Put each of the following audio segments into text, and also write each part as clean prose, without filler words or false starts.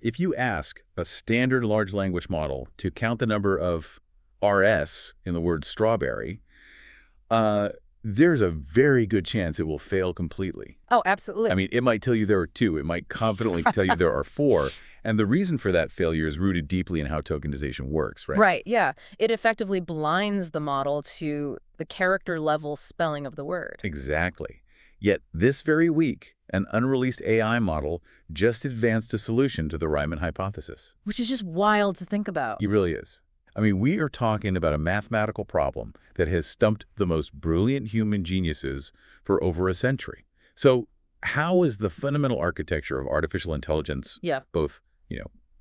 If you ask a standard large language model to count the number of RS in the word strawberry, there's a very good chance it will fail completely. Oh, absolutely. I mean, it might tell you there are 2. It might confidently tell you there are 4. And the reason for that failure is rooted deeply in how tokenization works, right? Right, yeah. It effectively blinds the model to the character-level spelling of the word. Exactly. Yet this very week, an unreleased AI model just advanced a solution to the Riemann hypothesis. Which is just wild to think about. It really is. I mean, we are talking about a mathematical problem that has stumped the most brilliant human geniuses for over a century. So how is the fundamental architecture of artificial intelligence, both,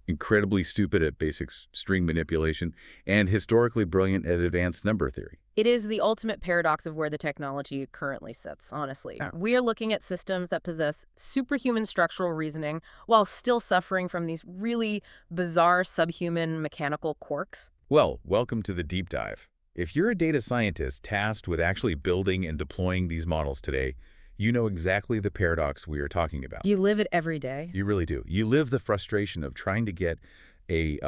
incredibly stupid at basic string manipulation and historically brilliant at advanced number theory? It is the ultimate paradox of where the technology currently sits, honestly. Yeah. We are looking at systems that possess superhuman structural reasoning while still suffering from these really bizarre subhuman mechanical quirks. Well, welcome to the deep dive. If you're a data scientist tasked with actually building and deploying these models today, you know exactly the paradox we are talking about. You live it every day. You really do. You live the frustration of trying to get a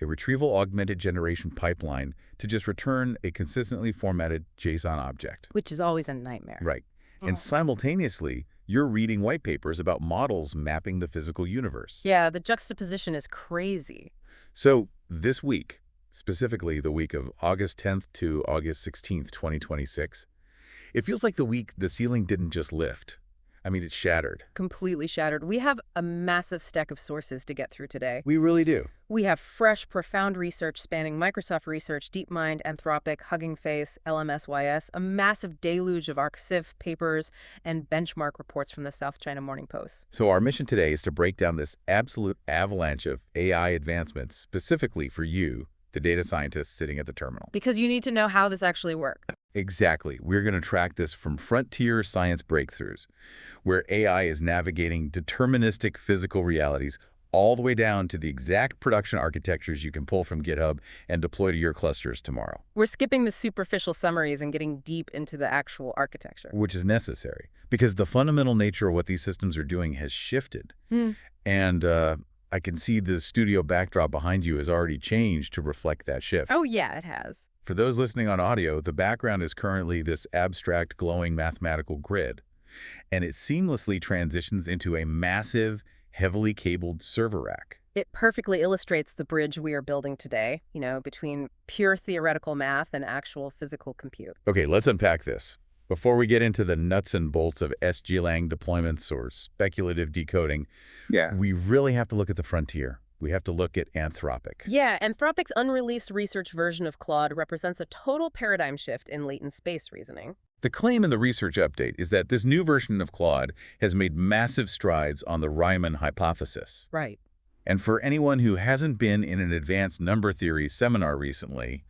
retrieval augmented generation pipeline to just return a consistently formatted JSON object. Which is always a nightmare. Right. And simultaneously, you're reading white papers about models mapping the physical universe. Yeah, the juxtaposition is crazy. So this week, specifically the week of August 10th to August 16th, 2026, it feels like the ceiling didn't just lift. I mean, it shattered. Completely shattered. We have a massive stack of sources to get through today. We really do. We have fresh, profound research spanning Microsoft Research, DeepMind, Anthropic, Hugging Face, LMSYS, a massive deluge of ArcSiv papers, and benchmark reports from the South China Morning Post. So our mission today is to break down this absolute avalanche of AI advancements specifically for you, the data scientist sitting at the terminal. Because you need to know how this actually works. Exactly. We're going to track this from frontier science breakthroughs, where AI is navigating deterministic physical realities all the way down to the exact production architectures you can pull from GitHub and deploy to your clusters tomorrow. We're skipping the superficial summaries and getting deep into the actual architecture. Which is necessary, because the fundamental nature of what these systems are doing has shifted. And I can see the studio backdrop behind you has already changed to reflect that shift. Oh, yeah, it has. For those listening on audio, the background is currently this abstract, glowing mathematical grid, and it seamlessly transitions into a massive, heavily cabled server rack. It perfectly illustrates the bridge we are building today, between pure theoretical math and actual physical compute. Okay, let's unpack this. Before we get into the nuts and bolts of SGLang deployments or speculative decoding, we really have to look at the frontier. We have to look at Anthropic. Yeah, Anthropic's unreleased research version of Claude represents a total paradigm shift in latent space reasoning. The claim in the research update is that this new version of Claude has made massive strides on the Riemann hypothesis. Right. And for anyone who hasn't been in an advanced number theory seminar recently,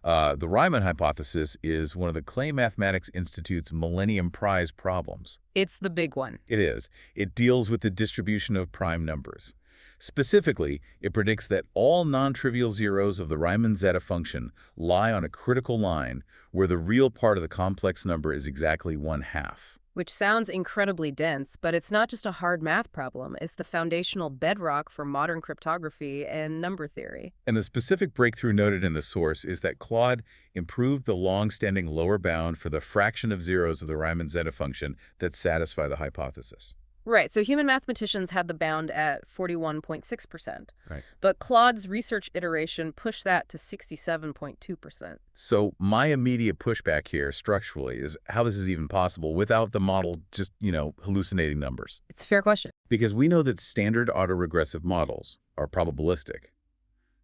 the Riemann hypothesis is one of the Clay Mathematics Institute's Millennium Prize problems. It's the big one. It is. It deals with the distribution of prime numbers. Specifically, it predicts that all non-trivial zeros of the Riemann zeta function lie on a critical line where the real part of the complex number is exactly 1/2. Which sounds incredibly dense, but it's not just a hard math problem. It's the foundational bedrock for modern cryptography and number theory. And the specific breakthrough noted in the source is that Claude improved the long-standing lower bound for the fraction of zeros of the Riemann zeta function that satisfy the hypothesis. Right, so human mathematicians had the bound at 41.6%. Right. But Claude's research iteration pushed that to 67.2%. So my immediate pushback here structurally is how this is even possible without the model just, hallucinating numbers. It's a fair question. Because we know that standard autoregressive models are probabilistic.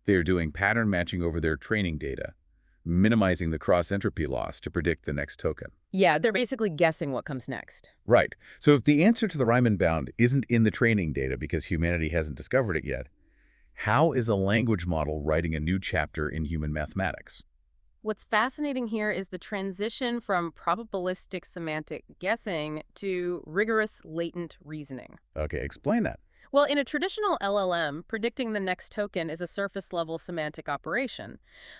They are doing pattern matching over their training data, minimizing the cross-entropy loss to predict the next token. Yeah, they're basically guessing what comes next. Right. So if the answer to the Riemann bound isn't in the training data because humanity hasn't discovered it yet, how is a language model writing a new chapter in human mathematics? What's fascinating here is the transition from probabilistic semantic guessing to rigorous latent reasoning. Okay, explain that. Well, in a traditional LLM, predicting the next token is a surface-level semantic operation.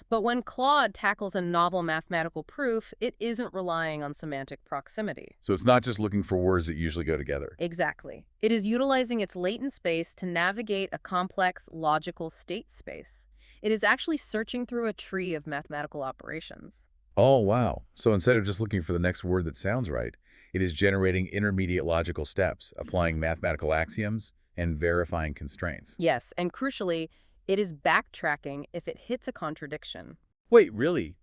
But when Claude tackles a novel mathematical proof, it isn't relying on semantic proximity. So it's not just looking for words that usually go together. Exactly. It is utilizing its latent space to navigate a complex logical state space. It is actually searching through a tree of mathematical operations. Oh, wow. So instead of just looking for the next word that sounds right, it is generating intermediate logical steps, applying mathematical axioms, and verifying constraints. Yes, and crucially, it is backtracking if it hits a contradiction. Wait, really?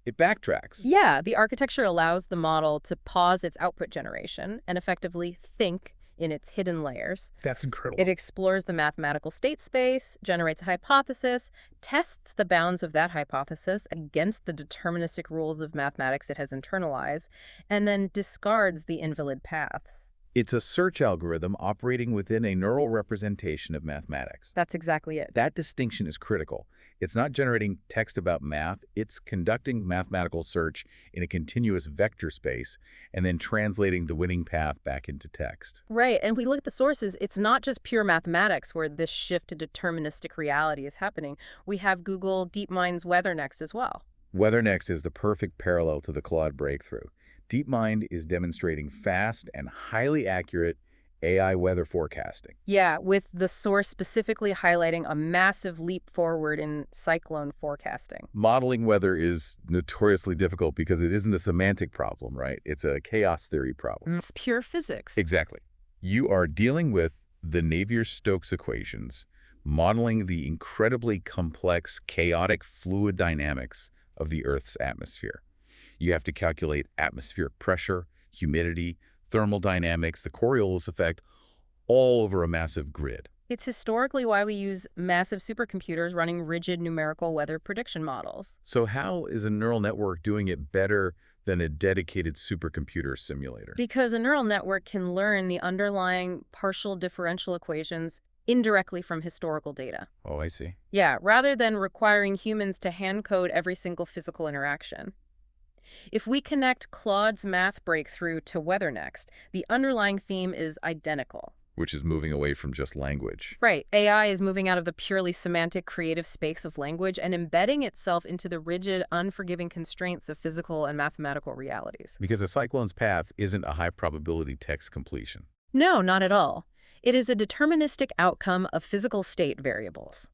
It backtracks? Yeah, the architecture allows the model to pause its output generation and effectively think in its hidden layers. That's incredible. It explores the mathematical state space, generates a hypothesis, tests the bounds of that hypothesis against the deterministic rules of mathematics it has internalized, and then discards the invalid paths. It's a search algorithm operating within a neural representation of mathematics. That's exactly it. That distinction is critical. It's not generating text about math, it's conducting mathematical search in a continuous vector space and then translating the winning path back into text. Right, and we look at the sources, it's not just pure mathematics where this shift to deterministic reality is happening. We have Google DeepMind's WeatherNext as well. WeatherNext is the perfect parallel to the Claude breakthrough. DeepMind is demonstrating fast and highly accurate AI weather forecasting. Yeah, with the source specifically highlighting a massive leap forward in cyclone forecasting. Modeling weather is notoriously difficult because it isn't a semantic problem, right? It's a chaos theory problem. It's pure physics. Exactly. You are dealing with the Navier-Stokes equations, modeling the incredibly complex, chaotic fluid dynamics of the Earth's atmosphere. You have to calculate atmospheric pressure, humidity, thermal dynamics, the Coriolis effect, all over a massive grid. It's historically why we use massive supercomputers running rigid numerical weather prediction models. So how is a neural network doing it better than a dedicated supercomputer simulator? Because a neural network can learn the underlying partial differential equations indirectly from historical data. Oh, I see. Yeah, rather than requiring humans to hand code every single physical interaction. If we connect Claude's math breakthrough to WeatherNext, the underlying theme is identical. Which is moving away from just language. Right. AI is moving out of the purely semantic creative space of language and embedding itself into the rigid, unforgiving constraints of physical and mathematical realities. Because a cyclone's path isn't a high-probability text completion. No, not at all. It is a deterministic outcome of physical state variables.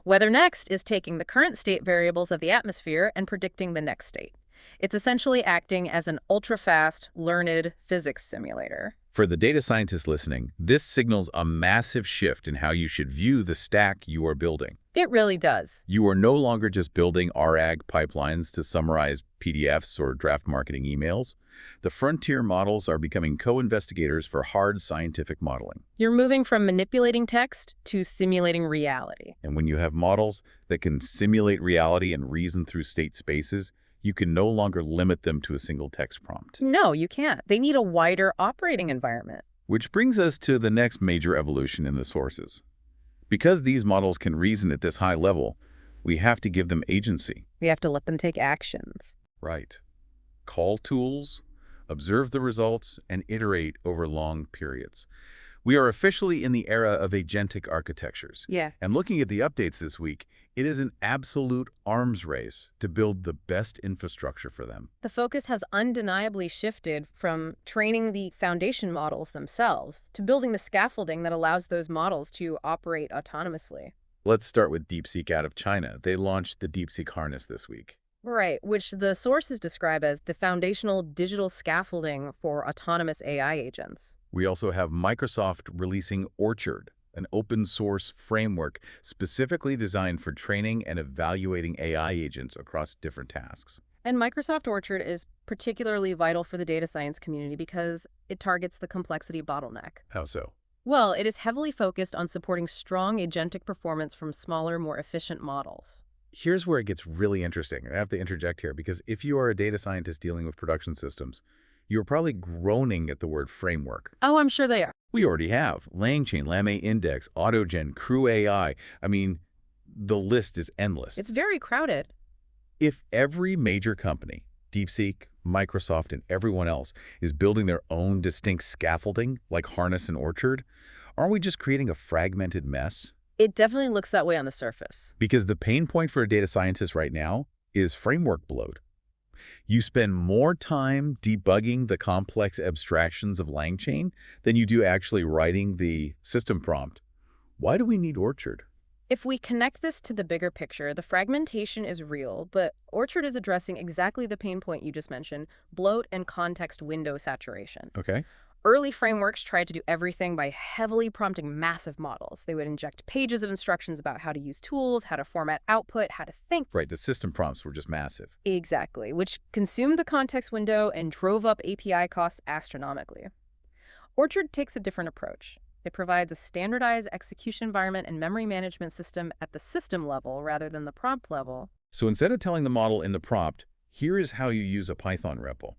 WeatherNext is taking the current state variables of the atmosphere and predicting the next state. It's essentially acting as an ultra-fast, learned physics simulator. For the data scientists listening, this signals a massive shift in how you should view the stack you are building. It really does. You are no longer just building RAG pipelines to summarize PDFs or draft marketing emails. The frontier models are becoming co-investigators for hard scientific modeling. You're moving from manipulating text to simulating reality. And when you have models that can simulate reality and reason through state spaces, you can no longer limit them to a single text prompt. No, you can't. They need a wider operating environment. Which brings us to the next major evolution in the sources. Because these models can reason at this high level, we have to give them agency. We have to let them take actions. Right. Call tools, observe the results, and iterate over long periods. We are officially in the era of agentic architectures. Yeah. And looking at the updates this week, it is an absolute arms race to build the best infrastructure for them. The focus has undeniably shifted from training the foundation models themselves to building the scaffolding that allows those models to operate autonomously. Let's start with DeepSeek out of China. They launched the DeepSeek harness this week. Right, which the sources describe as the foundational digital scaffolding for autonomous AI agents. We also have Microsoft releasing Orchard, an open-source framework specifically designed for training and evaluating AI agents across different tasks. And Microsoft Orchard is particularly vital for the data science community because it targets the complexity bottleneck. How so? Well, it is heavily focused on supporting strong agentic performance from smaller, more efficient models. Here's where it gets really interesting. I have to interject here because if you are a data scientist dealing with production systems, you're probably groaning at the word framework. Oh, I'm sure they are. We already have LangChain, LangMain Index, AutoGen, Crew AI. I mean, the list is endless. It's very crowded. If every major company, DeepSeek, Microsoft, and everyone else, is building their own distinct scaffolding like Harness and Orchard, aren't we just creating a fragmented mess? It definitely looks that way on the surface. Because the pain point for a data scientist right now is framework bloat. You spend more time debugging the complex abstractions of LangChain than you do actually writing the system prompt. Why do we need Orchard? If we connect this to the bigger picture, the fragmentation is real, but Orchard is addressing exactly the pain point you just mentioned, bloat and context window saturation. Okay. Early frameworks tried to do everything by heavily prompting massive models. They would inject pages of instructions about how to use tools, how to format output, how to think. Right, the system prompts were just massive. Exactly, which consumed the context window and drove up API costs astronomically. Orchard takes a different approach. It provides a standardized execution environment and memory management system at the system level rather than the prompt level. So instead of telling the model in the prompt, here is how you use a Python REPL.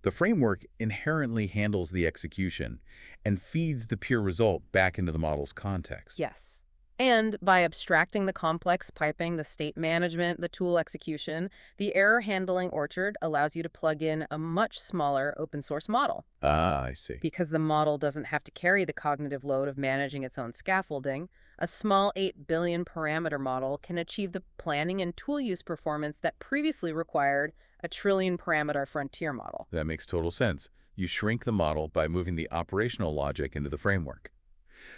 The framework inherently handles the execution and feeds the pure result back into the model's context. Yes. And by abstracting the complex piping, the state management, the tool execution, the error handling Orchard allows you to plug in a much smaller open source model. Ah, I see. Because the model doesn't have to carry the cognitive load of managing its own scaffolding, a small 8 billion parameter model can achieve the planning and tool use performance that previously required a trillion parameter frontier model. That makes total sense. You shrink the model by moving the operational logic into the framework.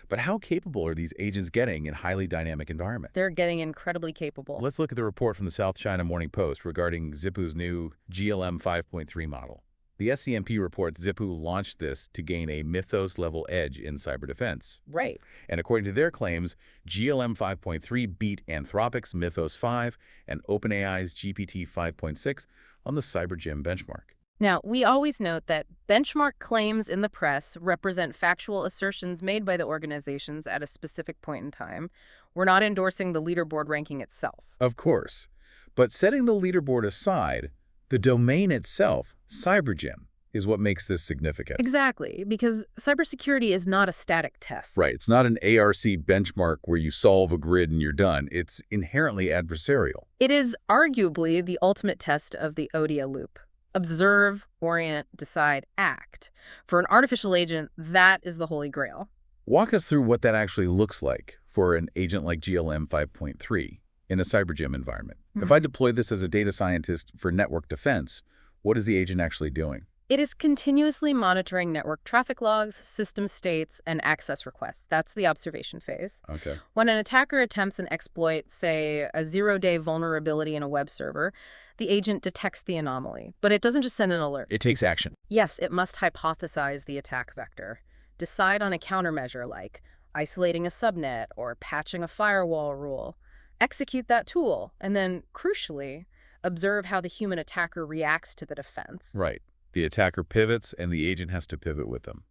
But how capable are these agents getting in highly dynamic environment? They're getting incredibly capable. Let's look at the report from the South China Morning Post regarding Zhipu's new GLM 5.3 model. The SCMP reports Zhipu launched this to gain a Mythos-level edge in cyber defense. Right. And according to their claims, GLM 5.3 beat Anthropic's Mythos 5 and OpenAI's GPT 5.6 on the CyberGym benchmark. Now, we always note that benchmark claims in the press represent factual assertions made by the organizations at a specific point in time. We're not endorsing the leaderboard ranking itself. Of course. But setting the leaderboard aside, the domain itself, CyberGym, is what makes this significant. Exactly, because cybersecurity is not a static test. Right. It's not an ARC benchmark where you solve a grid and you're done. It's inherently adversarial. It is arguably the ultimate test of the ODA loop. Observe, orient, decide, act. For an artificial agent, that is the holy grail. Walk us through what that actually looks like for an agent like GLM 5.3 in a CyberGym environment. If I deploy this as a data scientist for network defense, what is the agent actually doing? It is continuously monitoring network traffic logs, system states, and access requests. That's the observation phase. Okay. When an attacker attempts an exploit, say a zero-day vulnerability in a web server, the agent detects the anomaly. But it doesn't just send an alert. It takes action. Yes, it must hypothesize the attack vector, decide on a countermeasure like isolating a subnet or patching a firewall rule, execute that tool, and then, crucially, observe how the human attacker reacts to the defense. Right. The attacker pivots, and the agent has to pivot with them.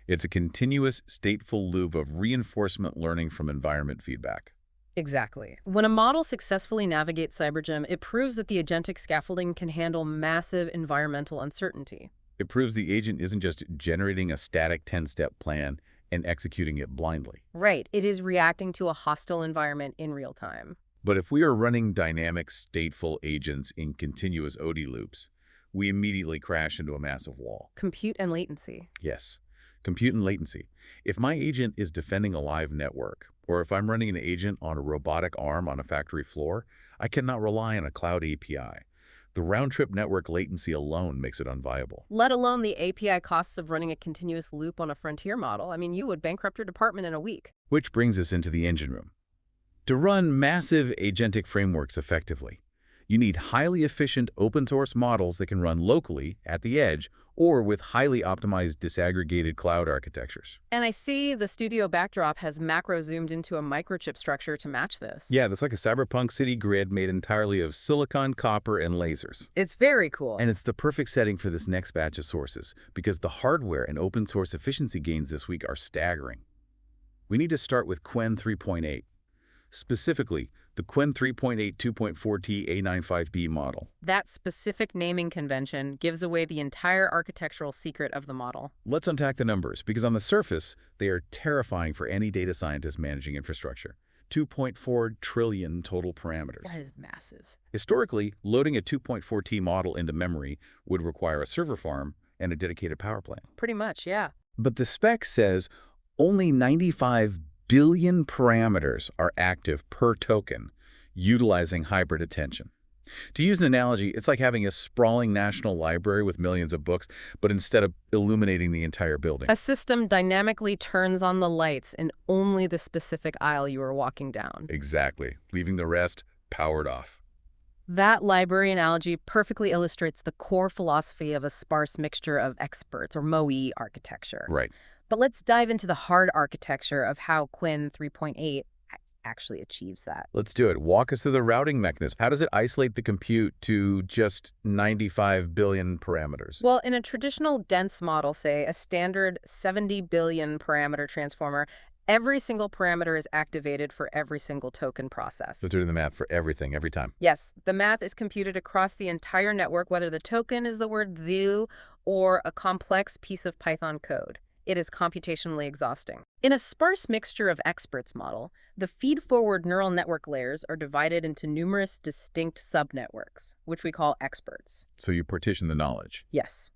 It's a continuous, stateful loop of reinforcement learning from environment feedback. Exactly. When a model successfully navigates CyberGym, it proves that the agentic scaffolding can handle massive environmental uncertainty. It proves the agent isn't just generating a static 10-step plan and executing it blindly. Right. It is reacting to a hostile environment in real time. But if we are running dynamic, stateful agents in continuous OD loops, we immediately crash into a massive wall. Compute and latency. Yes, compute and latency. If my agent is defending a live network, or if I'm running an agent on a robotic arm on a factory floor, I cannot rely on a cloud API. The round-trip network latency alone makes it unviable. Let alone the API costs of running a continuous loop on a frontier model. I mean, you would bankrupt your department in a week. Which brings us into the engine room. To run massive agentic frameworks effectively, you need highly efficient open-source models that can run locally, at the edge, or with highly optimized disaggregated cloud architectures. And I see the studio backdrop has macro-zoomed into a microchip structure to match this. Yeah, that's like a cyberpunk city grid made entirely of silicon, copper, and lasers. It's very cool. And it's the perfect setting for this next batch of sources, because the hardware and open-source efficiency gains this week are staggering. We need to start with Qwen 3.8. Specifically, the Qwen 3.8 2.4T A95B model. That specific naming convention gives away the entire architectural secret of the model. Let's unpack the numbers, because on the surface, they are terrifying for any data scientist managing infrastructure. 2.4 trillion total parameters. That is massive. Historically, loading a 2.4T model into memory would require a server farm and a dedicated power plant. Pretty much, yeah. But the spec says Only 95 billion parameters are active per token, utilizing hybrid attention. To use an analogy, it's like having a sprawling national library with millions of books, but instead of illuminating the entire building. A system dynamically turns on the lights in only the specific aisle you are walking down. Exactly, leaving the rest powered off. That library analogy perfectly illustrates the core philosophy of a sparse mixture of experts, or MoE architecture. Right. But let's dive into the hard architecture of how Qwen 3.8 actually achieves that. Let's do it. Walk us through the routing mechanism. How does it isolate the compute to just 95 billion parameters? Well, in a traditional dense model, say a standard 70 billion parameter transformer, every single parameter is activated for every single token process. So doing the math for everything, every time. Yes, the math is computed across the entire network, whether the token is the word "the" or a complex piece of Python code. It is computationally exhausting. In a sparse mixture of experts model, the feed-forward neural network layers are divided into numerous distinct subnetworks, which we call experts. So you partition the knowledge. Yes.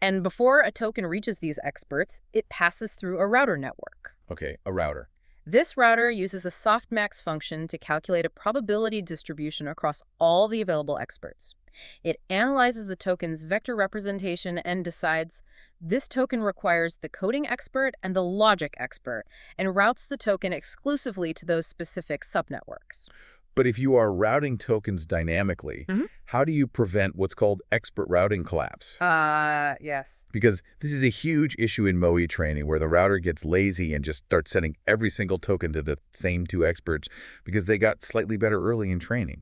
And before a token reaches these experts, it passes through a router network. Okay, a router. This router uses a softmax function to calculate a probability distribution across all the available experts. It analyzes the token's vector representation and decides this token requires the coding expert and the logic expert, and routes the token exclusively to those specific subnetworks. But if you are routing tokens dynamically, how do you prevent what's called expert routing collapse? Yes. Because this is a huge issue in MoE training where the router gets lazy and just starts sending every single token to the same two experts because they got slightly better early in training.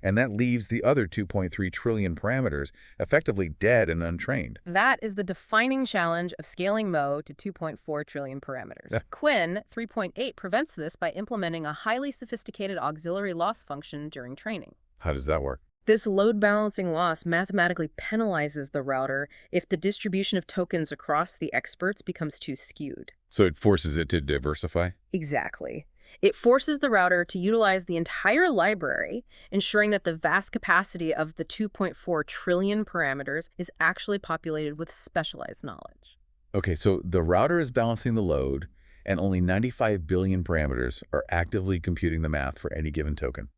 And that leaves the other 2.3 trillion parameters effectively dead and untrained. That is the defining challenge of scaling Mo to 2.4 trillion parameters. Qwen 3.8 prevents this by implementing a highly sophisticated auxiliary loss function during training. How does that work? This load balancing loss mathematically penalizes the router if the distribution of tokens across the experts becomes too skewed. So it forces it to diversify? Exactly. It forces the router to utilize the entire library, ensuring that the vast capacity of the 2.4 trillion parameters is actually populated with specialized knowledge. Okay, so the router is balancing the load, and only 95 billion parameters are actively computing the math for any given token.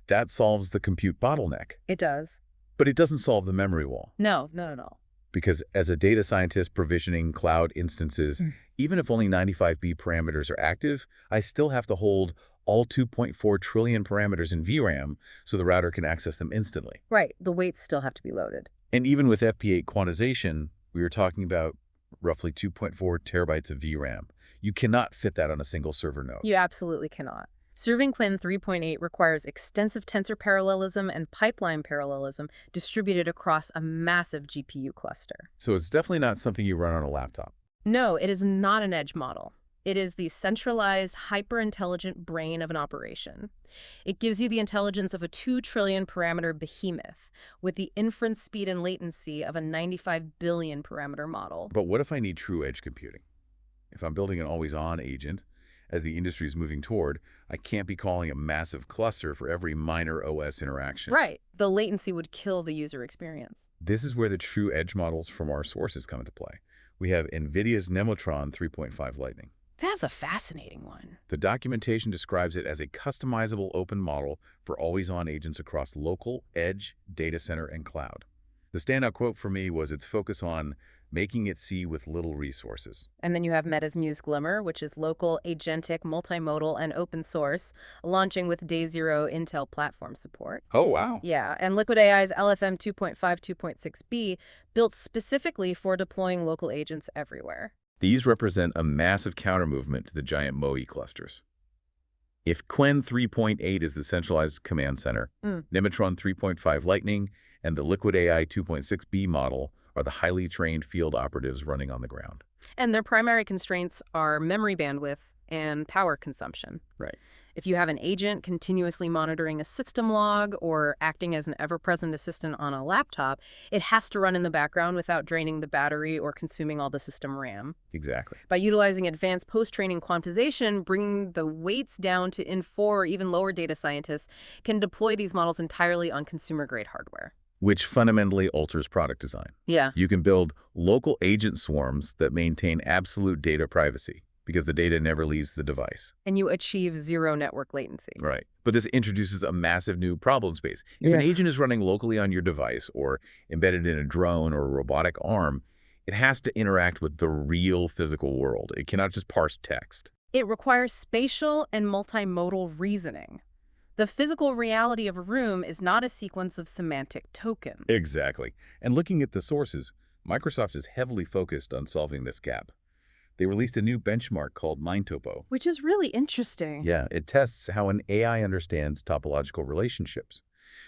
That solves the compute bottleneck. It does. But it doesn't solve the memory wall. No, not at all. Because as a data scientist provisioning cloud instances, even if only 95B parameters are active, I still have to hold all 2.4 trillion parameters in VRAM so the router can access them instantly. Right. The weights still have to be loaded. And even with FP8 quantization, we were talking about roughly 2.4 terabytes of VRAM. You cannot fit that on a single server node. You absolutely cannot. Serving Qwen 3.8 requires extensive tensor parallelism and pipeline parallelism distributed across a massive GPU cluster. So it's definitely not something you run on a laptop. No, it is not an edge model. It is the centralized, hyper-intelligent brain of an operation. It gives you the intelligence of a 2 trillion parameter behemoth with the inference speed and latency of a 95 billion parameter model. But what if I need true edge computing? If I'm building an always-on agent, as the industry is moving toward, I can't be calling a massive cluster for every minor OS interaction. Right. The latency would kill the user experience. This is where the true edge models from our sources come into play. We have NVIDIA's Nemotron 3.5 Lightning. That's a fascinating one. The documentation describes it as a customizable open model for always-on agents across local, edge, data center, and cloud. The standout quote for me was its focus on making it see with little resources. And then you have Meta's Muse Glimmer, which is local, agentic, multimodal, and open source, launching with day zero Intel platform support. Oh, wow. Yeah, and Liquid AI's LFM 2.5 2.6b, built specifically for deploying local agents everywhere. These represent a massive counter-movement to the giant MoE clusters. If Qwen 3.8 is the centralized command center, Nemotron 3.5 Lightning and the Liquid AI 2.6b model are the highly trained field operatives running on the ground. And their primary constraints are memory bandwidth and power consumption. Right. If you have an agent continuously monitoring a system log or acting as an ever-present assistant on a laptop, it has to run in the background without draining the battery or consuming all the system RAM. Exactly. By utilizing advanced post-training quantization, bringing the weights down to N4 or even lower data scientists can deploy these models entirely on consumer-grade hardware. Which fundamentally alters product design. Yeah. You can build local agent swarms that maintain absolute data privacy, because the data never leaves the device. And you achieve zero network latency. Right. But this introduces a massive new problem space. If an agent is running locally on your device or embedded in a drone or a robotic arm, it has to interact with the real physical world. It cannot just parse text. It requires spatial and multimodal reasoning. The physical reality of a room is not a sequence of semantic tokens. Exactly. And looking at the sources, Microsoft is heavily focused on solving this gap. They released a new benchmark called MindTopo. Which is really interesting. Yeah, it tests how an AI understands topological relationships.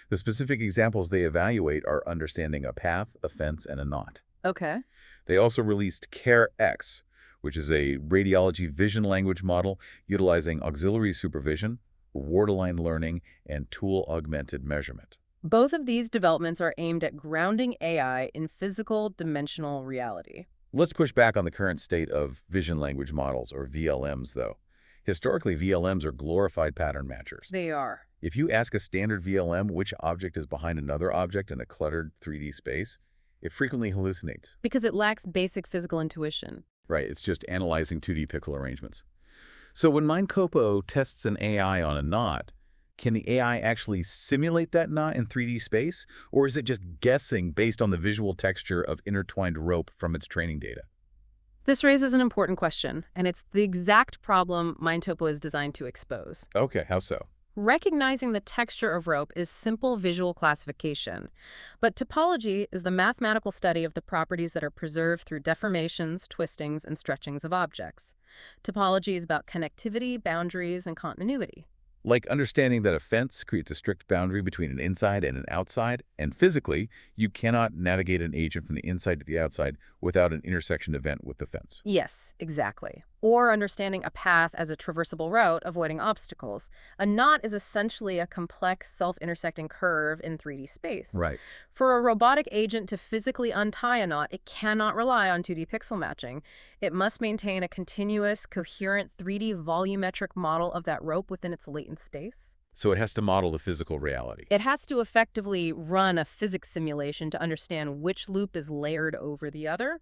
The specific examples they evaluate are understanding a path, a fence, and a knot. Okay. They also released CareX, which is a radiology vision language model utilizing auxiliary supervision, reward-aligned learning, and tool-augmented measurement. Both of these developments are aimed at grounding AI in physical dimensional reality. Let's push back on the current state of vision language models, or VLMs, though. Historically, VLMs are glorified pattern matchers. They are. If you ask a standard VLM which object is behind another object in a cluttered 3D space, it frequently hallucinates. Because it lacks basic physical intuition. Right, it's just analyzing 2D pixel arrangements. So when MindTopo tests an AI on a knot, can the AI actually simulate that knot in 3D space? Or is it just guessing based on the visual texture of intertwined rope from its training data? This raises an important question, and it's the exact problem MindTopo is designed to expose. Okay, how so? Recognizing the texture of rope is simple visual classification, but topology is the mathematical study of the properties that are preserved through deformations, twistings, and stretchings of objects. Topology is about connectivity, boundaries, and continuity. Like understanding that a fence creates a strict boundary between an inside and an outside, and physically, you cannot navigate an agent from the inside to the outside without an intersection event with the fence. Yes, exactly. Or understanding a path as a traversable route, avoiding obstacles. A knot is essentially a complex self-intersecting curve in 3D space. Right. For a robotic agent to physically untie a knot, it cannot rely on 2D pixel matching. It must maintain a continuous, coherent 3D volumetric model of that rope within its latent space. So it has to model the physical reality. It has to effectively run a physics simulation to understand which loop is layered over the other.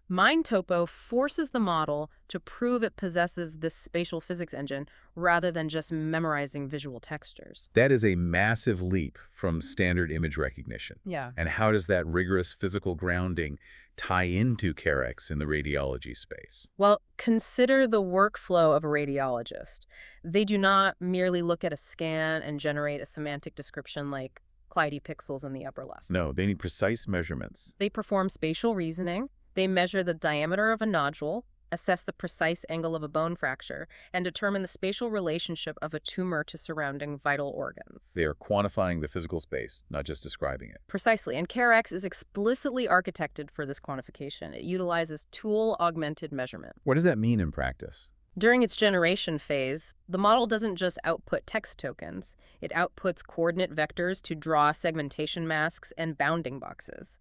MindTopo forces the model to prove it possesses this spatial physics engine rather than just memorizing visual textures. That is a massive leap from standard image recognition. Yeah. And how does that rigorous physical grounding tie into CareX in the radiology space? Well, consider the workflow of a radiologist. They do not merely look at a scan and generate a semantic description like Clyde pixels in the upper left. No, they need precise measurements. They perform spatial reasoning. They measure the diameter of a nodule, assess the precise angle of a bone fracture, and determine the spatial relationship of a tumor to surrounding vital organs. They are quantifying the physical space, not just describing it. Precisely, and CareX is explicitly architected for this quantification. It utilizes tool-augmented measurement. What does that mean in practice? During its generation phase, the model doesn't just output text tokens. It outputs coordinate vectors to draw segmentation masks and bounding boxes.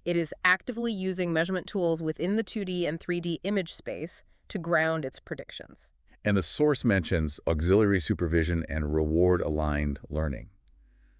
It is actively using measurement tools within the 2D and 3D image space to ground its predictions. And the source mentions auxiliary supervision and reward-aligned learning.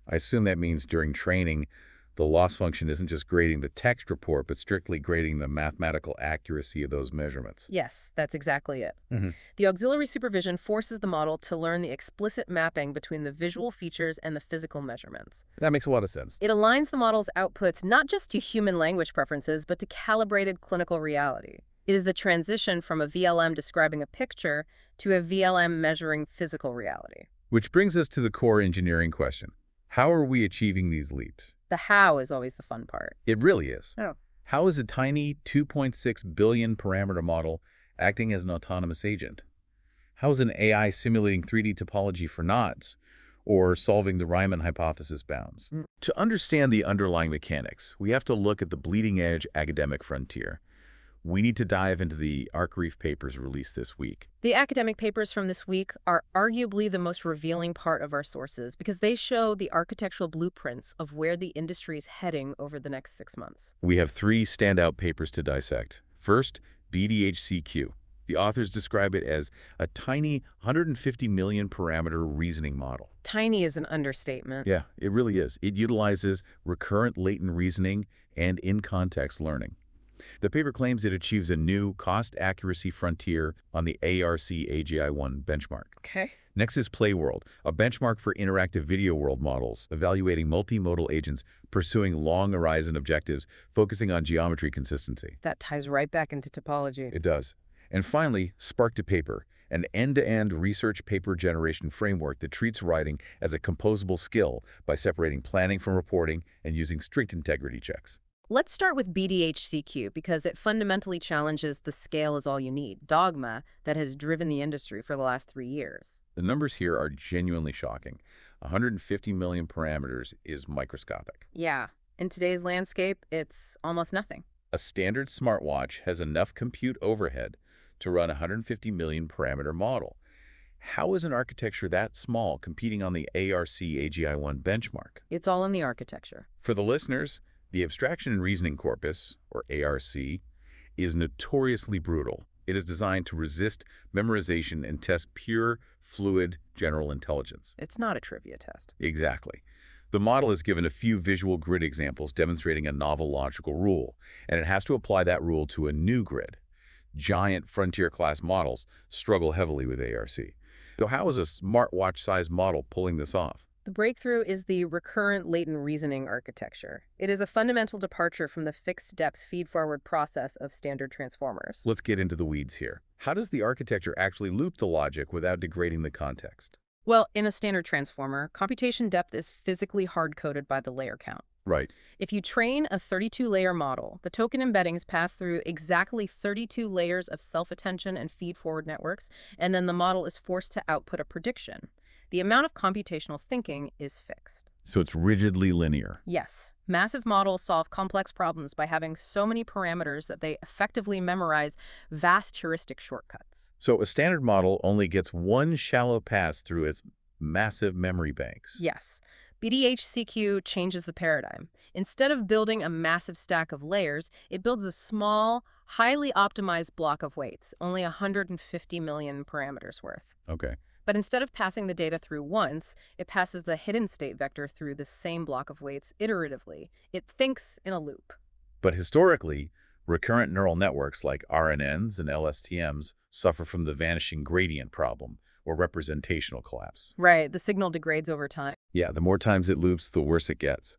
I assume that means during training, the loss function isn't just grading the text report, but strictly grading the mathematical accuracy of those measurements. Yes, that's exactly it. Mm-hmm. The auxiliary supervision forces the model to learn the explicit mapping between the visual features and the physical measurements. That makes a lot of sense. It aligns the model's outputs not just to human language preferences, but to calibrated clinical reality. It is the transition from a VLM describing a picture to a VLM measuring physical reality. Which brings us to the core engineering question. How are we achieving these leaps? The how is always the fun part. It really is. Oh. How is a tiny 2.6 billion parameter model acting as an autonomous agent? How is an AI simulating 3D topology for knots or solving the Riemann hypothesis bounds? To understand the underlying mechanics, we have to look at the bleeding-edge academic frontier. We need to dive into the Archive papers released this week. The academic papers from this week are arguably the most revealing part of our sources because they show the architectural blueprints of where the industry is heading over the next 6 months. We have 3 standout papers to dissect. First, BDHCQ. The authors describe it as a tiny 150 million parameter reasoning model. Tiny is an understatement. Yeah, it really is. It utilizes recurrent latent reasoning and in-context learning. The paper claims it achieves a new cost-accuracy frontier on the ARC-AGI-1 benchmark. Okay. Next is Playworld, a benchmark for interactive video world models, evaluating multimodal agents pursuing long-horizon objectives, focusing on geometry consistency. That ties right back into topology. It does. And finally, Spark to Paper, an end-to-end research paper generation framework that treats writing as a composable skill by separating planning from reporting and using strict integrity checks. Let's start with BDHCQ because it fundamentally challenges the scale is all you need dogma that has driven the industry for the last 3 years. The numbers here are genuinely shocking. 150 million parameters is microscopic. Yeah. In today's landscape, it's almost nothing. A standard smartwatch has enough compute overhead to run a 150 million parameter model. How is an architecture that small competing on the ARC-AGI-1 benchmark? It's all in the architecture. For the listeners, the Abstraction and Reasoning Corpus, or ARC, is notoriously brutal. It is designed to resist memorization and test pure, fluid, general intelligence. It's not a trivia test. Exactly. The model is given a few visual grid examples demonstrating a novel logical rule, and it has to apply that rule to a new grid. Giant frontier-class models struggle heavily with ARC. So how is a smartwatch-sized model pulling this off? The breakthrough is the recurrent latent reasoning architecture. It is a fundamental departure from the fixed-depth feed-forward process of standard transformers. Let's get into the weeds here. How does the architecture actually loop the logic without degrading the context? Well, in a standard transformer, computation depth is physically hard-coded by the layer count. Right. If you train a 32-layer model, the token embeddings pass through exactly 32 layers of self-attention and feed-forward networks, and then the model is forced to output a prediction. The amount of computational thinking is fixed. So it's rigidly linear. Yes. Massive models solve complex problems by having so many parameters that they effectively memorize vast heuristic shortcuts. So a standard model only gets one shallow pass through its massive memory banks. Yes. BDHCQ changes the paradigm. Instead of building a massive stack of layers, it builds a small, highly optimized block of weights, only 150 million parameters worth. Okay. But instead of passing the data through once, it passes the hidden state vector through the same block of weights iteratively. It thinks in a loop. But historically, recurrent neural networks like RNNs and LSTMs suffer from the vanishing gradient problem, or representational collapse. Right, the signal degrades over time. Yeah, the more times it loops, the worse it gets.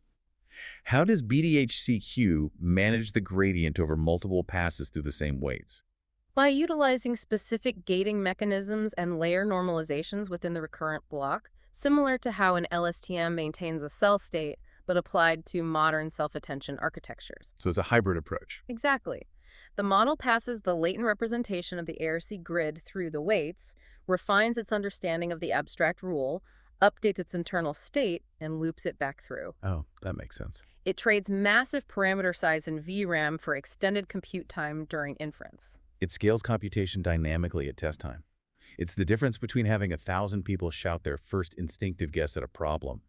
How does BDHCQ manage the gradient over multiple passes through the same weights? By utilizing specific gating mechanisms and layer normalizations within the recurrent block, similar to how an LSTM maintains a cell state, but applied to modern self-attention architectures. So it's a hybrid approach. Exactly. The model passes the latent representation of the ARC grid through the weights, refines its understanding of the abstract rule, updates its internal state, and loops it back through. Oh, that makes sense. It trades massive parameter size in VRAM for extended compute time during inference. It scales computation dynamically at test time. It's the difference between having 1,000 people shout their first instinctive guess at a problem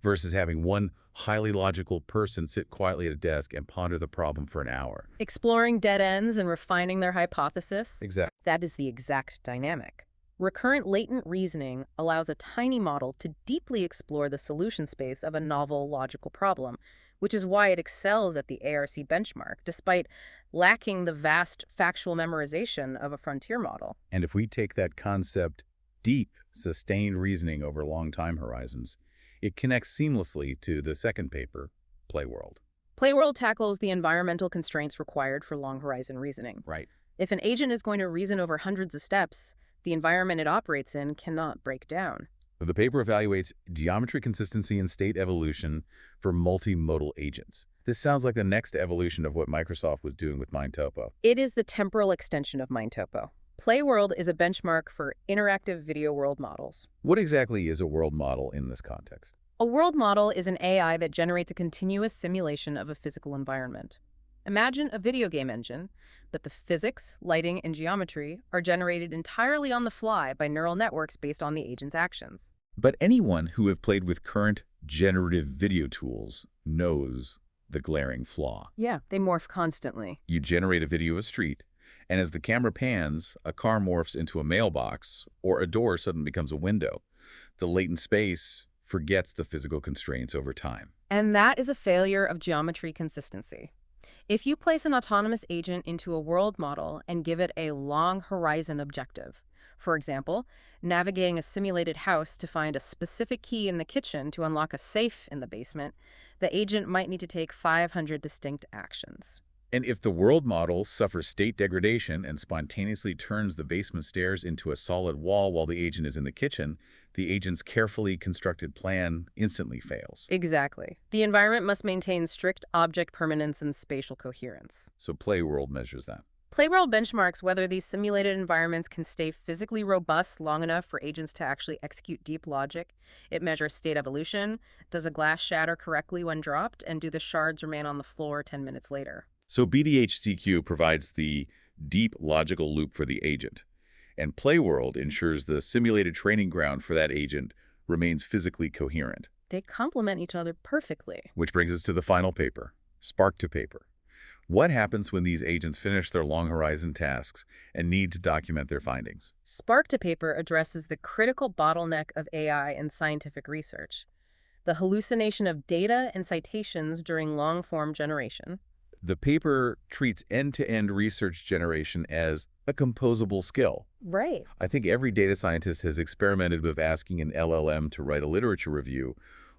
versus having one highly logical person sit quietly at a desk and ponder the problem for an hour. Exploring dead ends and refining their hypothesis. Exactly. That is the exact dynamic. Recurrent latent reasoning allows a tiny model to deeply explore the solution space of a novel logical problem, which is why it excels at the ARC benchmark, despite lacking the vast factual memorization of a frontier model. And if we take that concept deep, sustained reasoning over long time horizons, it connects seamlessly to the second paper, Playworld. Playworld tackles the environmental constraints required for long horizon reasoning. Right. If an agent is going to reason over hundreds of steps, the environment it operates in cannot break down. The paper evaluates geometry consistency and state evolution for multimodal agents. This sounds like the next evolution of what Microsoft was doing with MindTopo. It is the temporal extension of MindTopo. Playworld is a benchmark for interactive video world models. What exactly is a world model in this context? A world model is an AI that generates a continuous simulation of a physical environment. Imagine a video game engine, but the physics, lighting, and geometry are generated entirely on the fly by neural networks based on the agent's actions. But anyone who have played with current generative video tools knows the glaring flaw. Yeah, they morph constantly. You generate a video of a street, and as the camera pans, a car morphs into a mailbox, or a door suddenly becomes a window. The latent space forgets the physical constraints over time. And that is a failure of geometry consistency. If you place an autonomous agent into a world model and give it a long horizon objective, for example, navigating a simulated house to find a specific key in the kitchen to unlock a safe in the basement, the agent might need to take 500 distinct actions. And if the world model suffers state degradation and spontaneously turns the basement stairs into a solid wall while the agent is in the kitchen, the agent's carefully constructed plan instantly fails. Exactly. The environment must maintain strict object permanence and spatial coherence. So Playworld measures that. Playworld benchmarks whether these simulated environments can stay physically robust long enough for agents to actually execute deep logic. It measures state evolution, does a glass shatter correctly when dropped, and do the shards remain on the floor 10 minutes later. So BDHCQ provides the deep logical loop for the agent, and Playworld ensures the simulated training ground for that agent remains physically coherent. They complement each other perfectly. Which brings us to the final paper, Spark to Paper. What happens when these agents finish their long horizon tasks and need to document their findings? Spark to Paper addresses the critical bottleneck of AI in scientific research, the hallucination of data and citations during long-form generation. The paper treats end-to-end research generation as a composable skill. Right. I think every data scientist has experimented with asking an LLM to write a literature review,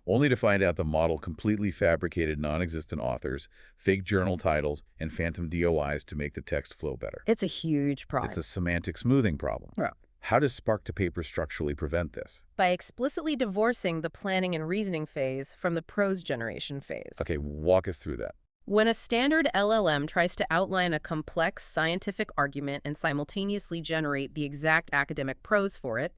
only to find out the model completely fabricated non-existent authors, fake journal titles, and phantom DOIs to make the text flow better. It's a huge problem. It's a semantic smoothing problem. Yeah. How does Spark to Paper structurally prevent this? By explicitly divorcing the planning and reasoning phase from the prose generation phase. Okay, walk us through that. When a standard LLM tries to outline a complex scientific argument and simultaneously generate the exact academic prose for it,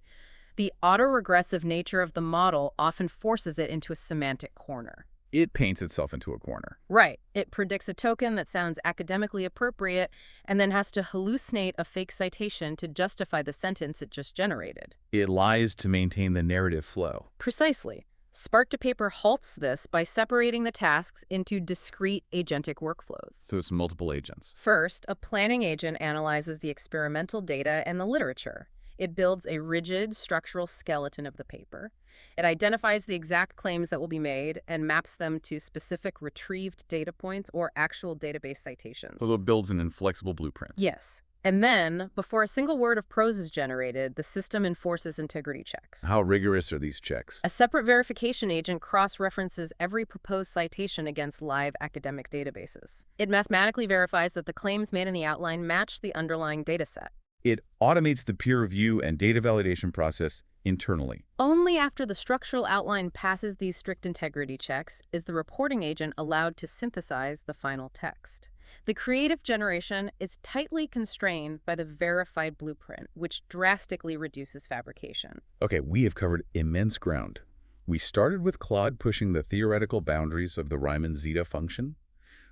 the autoregressive nature of the model often forces it into a semantic corner. It paints itself into a corner. Right. It predicts a token that sounds academically appropriate and then has to hallucinate a fake citation to justify the sentence it just generated. It lies to maintain the narrative flow. Precisely. Spark to Paper halts this by separating the tasks into discrete agentic workflows. So it's multiple agents. First, a planning agent analyzes the experimental data and the literature. It builds a rigid structural skeleton of the paper. It identifies the exact claims that will be made and maps them to specific retrieved data points or actual database citations. So it builds an inflexible blueprint. Yes. And then, before a single word of prose is generated, the system enforces integrity checks. How rigorous are these checks? A separate verification agent cross-references every proposed citation against live academic databases. It mathematically verifies that the claims made in the outline match the underlying dataset. It automates the peer review and data validation process internally. Only after the structural outline passes these strict integrity checks is the reporting agent allowed to synthesize the final text. The creative generation is tightly constrained by the verified blueprint, which drastically reduces fabrication. Okay, we have covered immense ground. We started with Claude pushing the theoretical boundaries of the Riemann zeta function.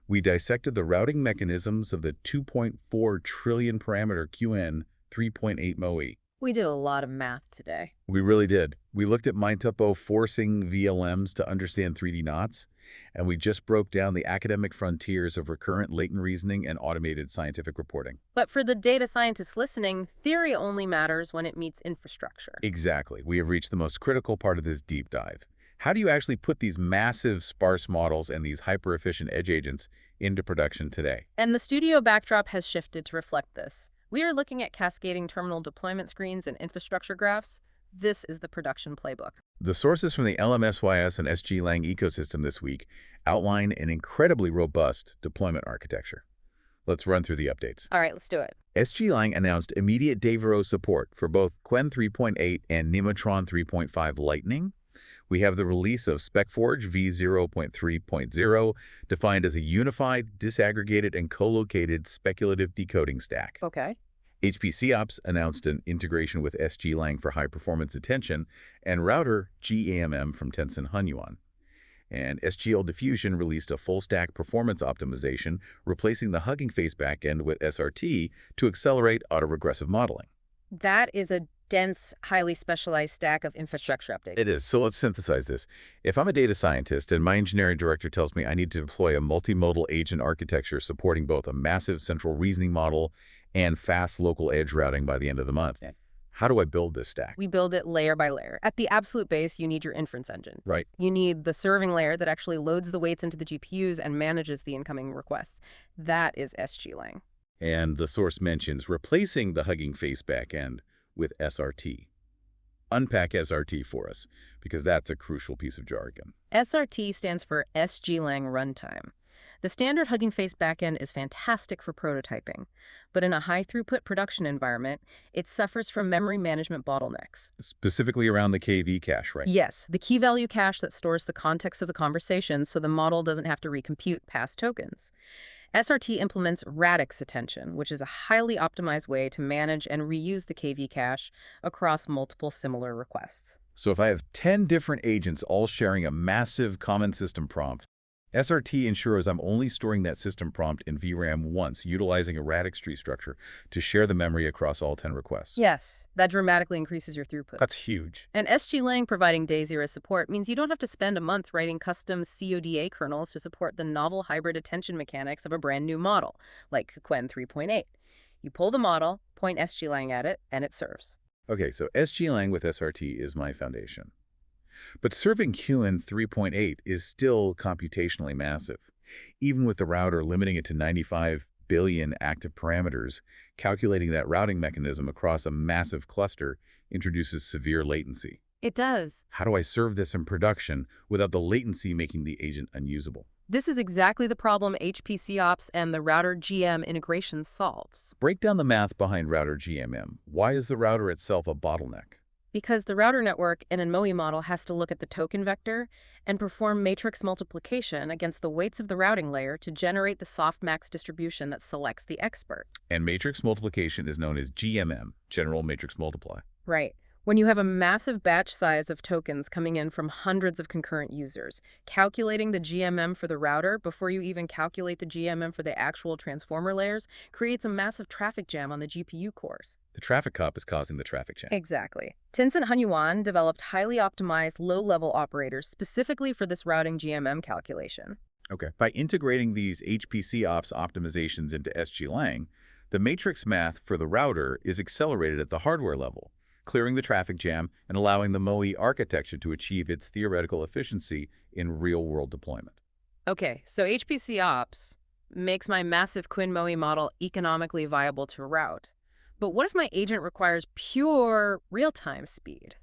We dissected the routing mechanisms of the 2.4 trillion parameter Qwen 3.8 MOE. We did a lot of math today. We really did. We looked at MindTupo forcing VLMs to understand 3D knots, and we just broke down the academic frontiers of recurrent latent reasoning and automated scientific reporting. But for the data scientists listening, theory only matters when it meets infrastructure. Exactly. We have reached the most critical part of this deep dive. How do you actually put these massive sparse models and these hyper-efficient edge agents into production today? And the studio backdrop has shifted to reflect this. We are looking at cascading terminal deployment screens and infrastructure graphs. This is the production playbook. The sources from the LMSYS and SGLang ecosystem this week outline an incredibly robust deployment architecture. Let's run through the updates. All right, let's do it. SGLang announced immediate Devereaux support for both Qwen 3.8 and Nemotron 3.5 Lightning. We have the release of SpecForge v0.3.0, defined as a unified, disaggregated, and co-located speculative decoding stack. Okay. HPCOps announced an integration with SGLang for high-performance attention and router GAMM from Tencent Hunyuan. And SGL Diffusion released a full-stack performance optimization, replacing the Hugging Face backend with SRT to accelerate autoregressive modeling. That is a dense, highly specialized stack of infrastructure updates. It is. So let's synthesize this. If I'm a data scientist and my engineering director tells me I need to deploy a multimodal agent architecture supporting both a massive central reasoning model and fast local edge routing by the end of the month, How do I build this stack? We build it layer by layer. At the absolute base, you need your inference engine. Right. You need the serving layer that actually loads the weights into the GPUs and manages the incoming requests. That is SGLang. And the source mentions replacing the Hugging Face backend with SRT. Unpack SRT for us, because that's a crucial piece of jargon. SRT stands for SGLang runtime. The standard Hugging Face backend is fantastic for prototyping, but in a high-throughput production environment, it suffers from memory management bottlenecks. Specifically around the KV cache, right? Yes, the key value cache that stores the context of the conversation so the model doesn't have to recompute past tokens. SRT implements radix attention, which is a highly optimized way to manage and reuse the KV cache across multiple similar requests. So if I have 10 different agents all sharing a massive common system prompt, SRT ensures I'm only storing that system prompt in VRAM once, utilizing a radix tree structure to share the memory across all 10 requests. Yes, that dramatically increases your throughput. That's huge. And SGLang providing day zero support means you don't have to spend a month writing custom CODA kernels to support the novel hybrid attention mechanics of a brand new model, like Qwen 3.8. You pull the model, point SGLang at it, and it serves. Okay, so SGLang with SRT is my foundation. But serving Qwen 3.8 is still computationally massive. Even with the router limiting it to 95 billion active parameters, calculating that routing mechanism across a massive cluster introduces severe latency. It does. How do I serve this in production without the latency making the agent unusable? This is exactly the problem HPC Ops and the router GM integration solves. Break down the math behind router GMM. Why is the router itself a bottleneck? Because the router network in a MOE model has to look at the token vector and perform matrix multiplication against the weights of the routing layer to generate the softmax distribution that selects the expert. And matrix multiplication is known as GMM, General Matrix Multiply. Right. When you have a massive batch size of tokens coming in from hundreds of concurrent users, calculating the GMM for the router before you even calculate the GMM for the actual transformer layers creates a massive traffic jam on the GPU cores. The traffic cop is causing the traffic jam. Exactly. Tencent Hunyuan developed highly optimized low-level operators specifically for this routing GMM calculation. Okay. By integrating these HPC ops optimizations into SGLang, the matrix math for the router is accelerated at the hardware level, clearing the traffic jam and allowing the MOE architecture to achieve its theoretical efficiency in real-world deployment. Okay, so HPC Ops makes my massive Qwen MOE model economically viable to route. But what if my agent requires pure real-time speed?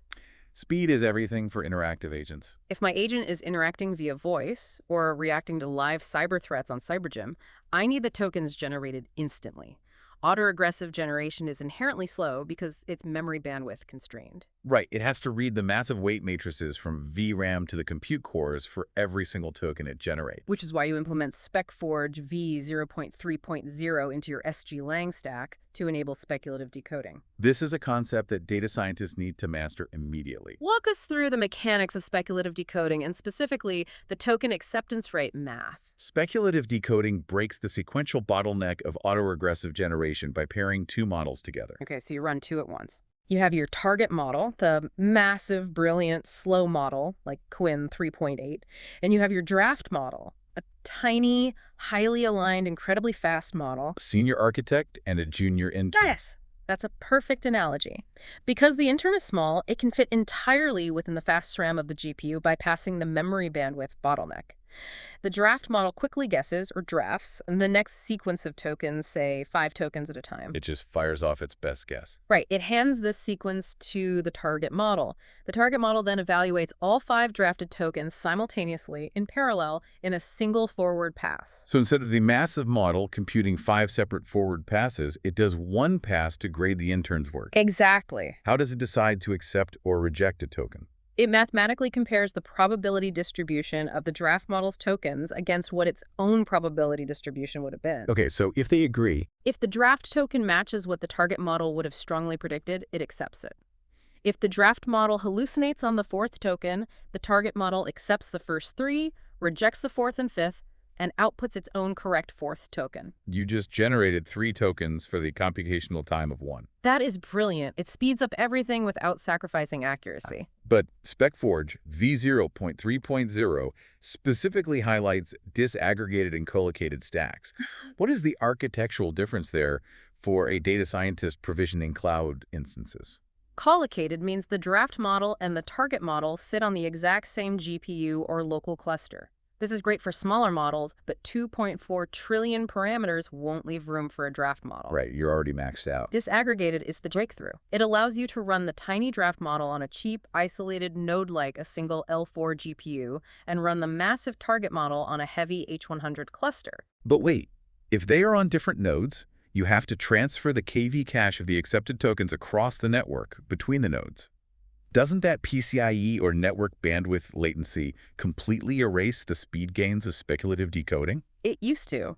Speed is everything for interactive agents. If my agent is interacting via voice or reacting to live cyber threats on CyberGym, I need the tokens generated instantly. Autoregressive generation is inherently slow because it's memory bandwidth constrained. Right. It has to read the massive weight matrices from VRAM to the compute cores for every single token it generates. Which is why you implement SpecForge v0.3.0 into your SGLang stack to enable speculative decoding. This is a concept that data scientists need to master immediately. Walk us through the mechanics of speculative decoding and specifically the token acceptance rate math. Speculative decoding breaks the sequential bottleneck of autoregressive generation by pairing two models together. Okay, so you run two at once. You have your target model, the massive, brilliant, slow model, like Qwen 3.8, and you have your draft model, a tiny, highly aligned, incredibly fast model. Senior architect and a junior intern. Yes, that's a perfect analogy. Because the intern is small, it can fit entirely within the fast RAM of the GPU, bypassing the memory bandwidth bottleneck. The draft model quickly guesses, or drafts, the next sequence of tokens, say 5 tokens at a time. It just fires off its best guess. Right. It hands this sequence to the target model. The target model then evaluates all 5 drafted tokens simultaneously, in parallel, in a single forward pass. So instead of the massive model computing 5 separate forward passes, it does one pass to grade the intern's work. Exactly. How does it decide to accept or reject a token? It mathematically compares the probability distribution of the draft model's tokens against what its own probability distribution would have been. Okay, so if they agree, If the draft token matches what the target model would have strongly predicted, it accepts it. If the draft model hallucinates on the 4th token, the target model accepts the first 3, rejects the 4th and 5th, and outputs its own correct 4th token. you just generated 3 tokens for the computational time of 1. That is brilliant. It speeds up everything without sacrificing accuracy. But SpecForge v0.3.0 specifically highlights disaggregated and collocated stacks. What is the architectural difference there for a data scientist provisioning cloud instances? Collocated means the draft model and the target model sit on the exact same GPU or local cluster. This is great for smaller models, but 2.4 trillion parameters won't leave room for a draft model. Right, you're already maxed out. Disaggregated is the breakthrough. It allows you to run the tiny draft model on a cheap, isolated node like a single L4 GPU and run the massive target model on a heavy H100 cluster. But wait, if they are on different nodes, you have to transfer the KV cache of the accepted tokens across the network between the nodes. Doesn't that PCIe or network bandwidth latency completely erase the speed gains of speculative decoding? It used to.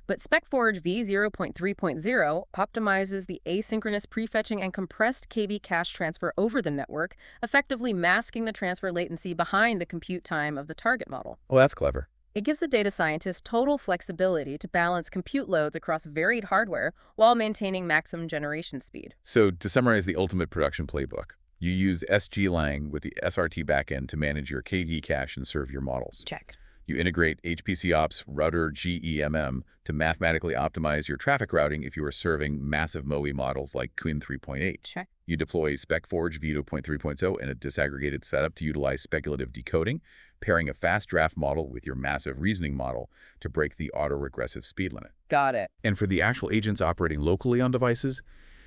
But SpecForge v0.3.0 optimizes the asynchronous prefetching and compressed KV cache transfer over the network, effectively masking the transfer latency behind the compute time of the target model. Oh, that's clever. It gives the data scientist total flexibility to balance compute loads across varied hardware while maintaining maximum generation speed. So to summarize the ultimate production playbook, you use SGLang with the SRT backend to manage your KV cache and serve your models. Check. You integrate HPCOps router GEMM to mathematically optimize your traffic routing if you are serving massive MOE models like Qwen 3.8. Check. You deploy SpecForge v2.3.0 in a disaggregated setup to utilize speculative decoding, pairing a fast draft model with your massive reasoning model to break the autoregressive speed limit. Got it. And for the actual agents operating locally on devices,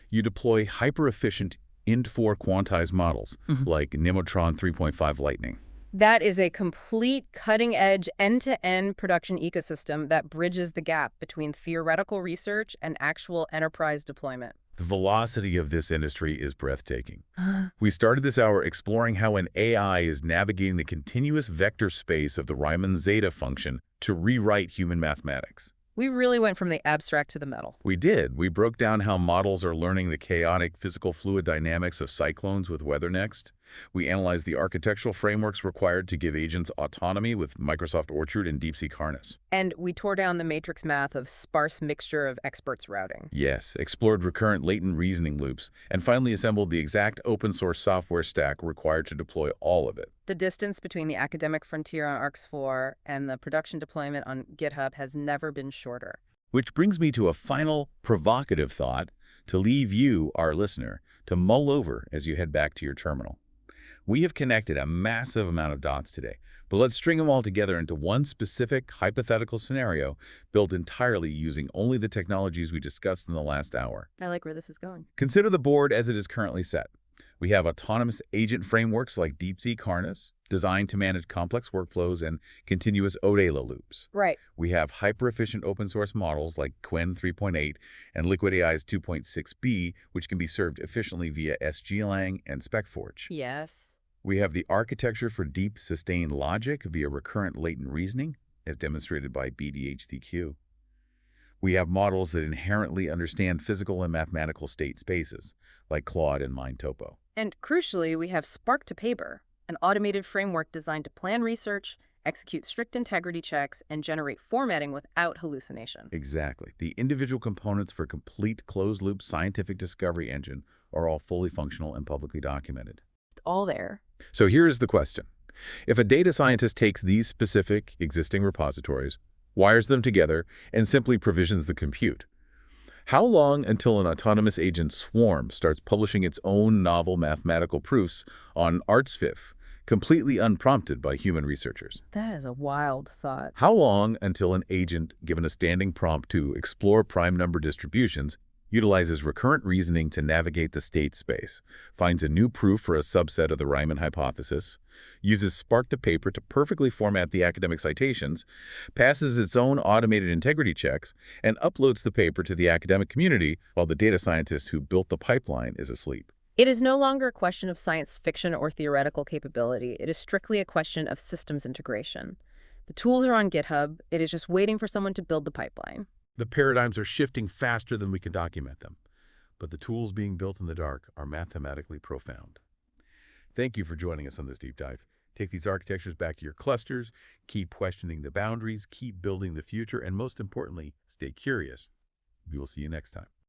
you deploy hyper-efficient int4 quantized models like Nemotron 3.5 Lightning. That is a complete cutting-edge end-to-end production ecosystem that bridges the gap between theoretical research and actual enterprise deployment. The velocity of this industry is breathtaking. We started this hour exploring how an AI is navigating the continuous vector space of the Riemann zeta function to rewrite human mathematics. We really went from the abstract to the metal. We did. We broke down how models are learning the chaotic physical fluid dynamics of cyclones with WeatherNext. We analyzed the architectural frameworks required to give agents autonomy with Microsoft Orchard and DeepSeek Harness. And we tore down the matrix math of sparse mixture of experts routing. Yes, explored recurrent latent reasoning loops, and finally assembled the exact open-source software stack required to deploy all of it. The distance between the academic frontier on ARX4 and the production deployment on GitHub has never been shorter. Which brings me to a final provocative thought to leave you, our listener, to mull over as you head back to your terminal. We have connected a massive amount of dots today, but let's string them all together into one specific hypothetical scenario built entirely using only the technologies we discussed in the last hour. I like where this is going. Consider the board as it is currently set. We have autonomous agent frameworks like DeepSeek Harness, designed to manage complex workflows and continuous ODELA loops. Right. We have hyper-efficient open-source models like Qwen 3.8 and LiquidAI's 2.6b, which can be served efficiently via SGLang and SpecForge. Yes. We have the architecture for deep sustained logic via recurrent latent reasoning, as demonstrated by BDHTQ. We have models that inherently understand physical and mathematical state spaces, like Claude and MindTopo. And crucially, we have Spark to Paper, an automated framework designed to plan research, execute strict integrity checks, and generate formatting without hallucination. Exactly. The individual components for a complete closed-loop scientific discovery engine are all fully functional and publicly documented. It's all there. So here's the question. If a data scientist takes these specific existing repositories, wires them together, and simply provisions the compute, how long until an autonomous agent swarm starts publishing its own novel mathematical proofs on ArtsFIF, completely unprompted by human researchers? That is a wild thought. How long until an agent, given a standing prompt to explore prime number distributions, utilizes recurrent reasoning to navigate the state space, finds a new proof for a subset of the Riemann hypothesis, uses Spark to Paper to perfectly format the academic citations, passes its own automated integrity checks, and uploads the paper to the academic community while the data scientist who built the pipeline is asleep? It is no longer a question of science fiction or theoretical capability. It is strictly a question of systems integration. The tools are on GitHub. It is just waiting for someone to build the pipeline. The paradigms are shifting faster than we can document them, but the tools being built in the dark are mathematically profound. Thank you for joining us on this deep dive. Take these architectures back to your clusters, keep questioning the boundaries, keep building the future, and most importantly, stay curious. We will see you next time.